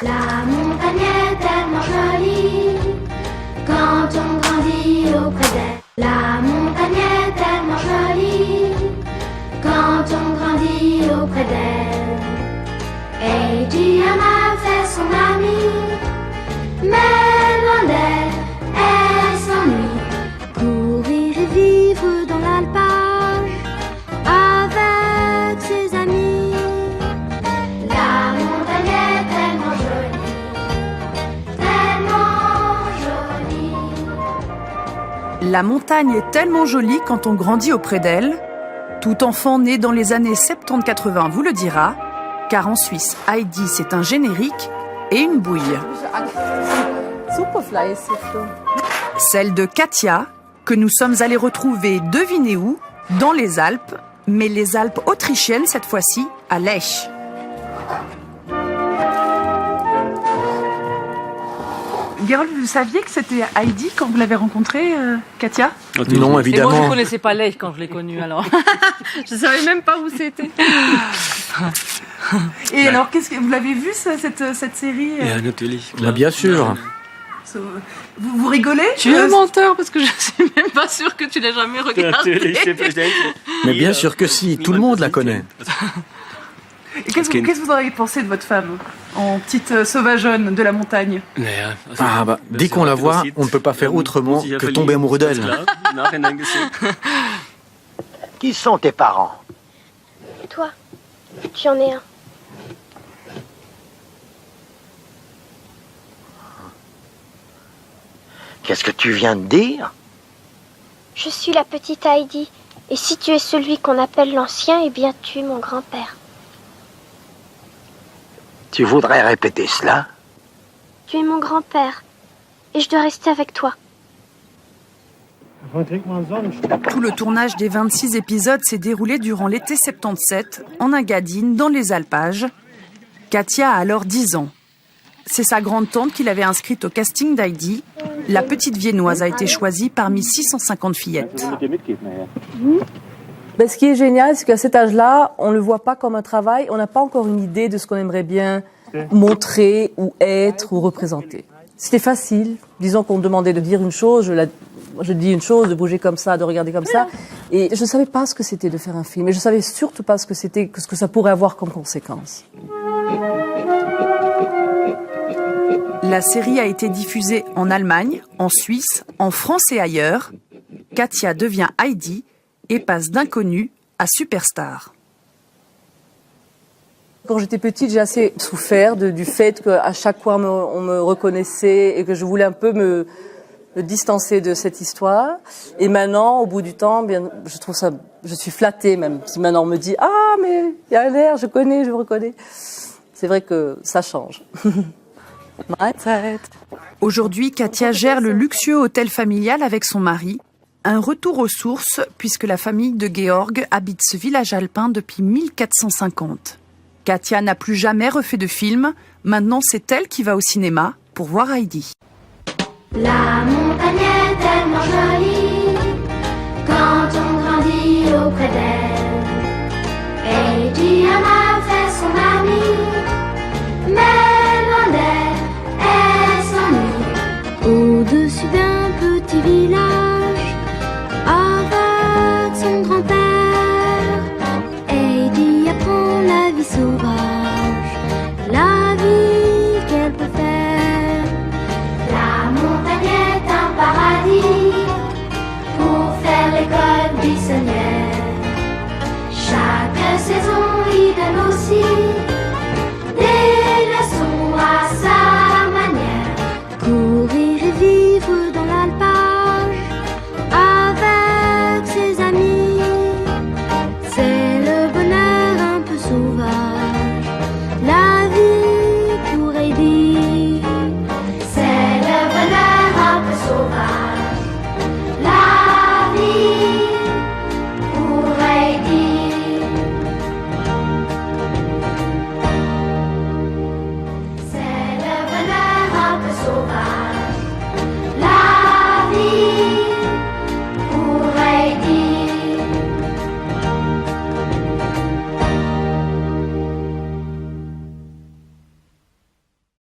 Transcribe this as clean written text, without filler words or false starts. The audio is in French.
La montagne est tellement jolie quand on grandit auprès d'elle. La montagne est tellement jolie quand on grandit auprès d'elle. Heidi en a fait son amie, mais loin d'elle, elle s'ennuie. Courir et vivre dans l'alpage avec ses amis. La montagne est tellement jolie, tellement jolie. La montagne est tellement jolie quand on grandit auprès d'elle. Tout enfant né dans les années 70-80 vous le dira, car en Suisse, Heidi, c'est un générique et une bouille. Celle de Katia, que nous sommes allés retrouver, devinez où, dans les Alpes, mais les Alpes autrichiennes cette fois-ci, à Lech. Gerold, vous saviez que c'était Heidi quand vous l'avez rencontrée, Katia ? Non, évidemment. Et moi, je ne connaissais pas Lech quand je l'ai connue, alors. Je ne savais même pas où c'était. Et alors, qu'est-ce que vous l'avez vue, cette série Bien sûr. Vous rigolez ? Tu es un menteur, parce que je ne suis même pas sûre que tu l'aies jamais regardée. Mais bien sûr que si, tout le monde la connaît. Et qu'est-ce que vous auriez pensé de votre femme, en petite sauvageonne de la montagne ? Dès qu'on la voit, on ne peut pas faire autrement que tomber amoureux d'elle. Qui sont tes parents? Toi, tu en es un. Qu'est-ce que tu viens de dire? Je suis la petite Heidi. Et si tu es celui qu'on appelle l'ancien, eh bien tu es mon grand-père. Tu voudrais répéter cela? Tu es mon grand-père. Et je dois rester avec toi. Tout le tournage des 26 épisodes s'est déroulé durant l'été 77, en Engadine, dans les alpages. Katia a alors 10 ans. C'est sa grande-tante qui l'avait inscrite au casting d'Heidi. La petite viennoise a été choisie parmi 650 fillettes. Ce qui est génial, c'est qu'à cet âge-là, on ne le voit pas comme un travail. On n'a pas encore une idée de ce qu'on aimerait bien montrer ou être ou représenter. C'était facile. Disons qu'on me demandait de dire une chose, je dis une chose, de bouger comme ça, de regarder comme ça. Et je ne savais pas ce que c'était de faire un film. Et je ne savais surtout pas ce que ça pourrait avoir comme conséquence. La série a été diffusée en Allemagne, en Suisse, en France et ailleurs. Katia devient Heidi et passe d'inconnue à superstar. Quand j'étais petite, j'ai assez souffert du fait qu'à chaque fois on me reconnaissait et que je voulais un peu me distancer de cette histoire. Et maintenant, au bout du temps, bien, je suis flattée même. Si maintenant on me dit « Ah, mais il y a un air, je connais, je vous reconnais ». C'est vrai que ça change. Aujourd'hui, Katia gère le luxueux hôtel familial avec son mari. Un retour aux sources, puisque la famille de Georg habite ce village alpin depuis 1450. Katia n'a plus jamais refait de film. Maintenant, c'est elle qui va au cinéma pour voir Heidi. La montagne est tellement jolie quand on grandit auprès d'elle. Heidi en a fait son amie.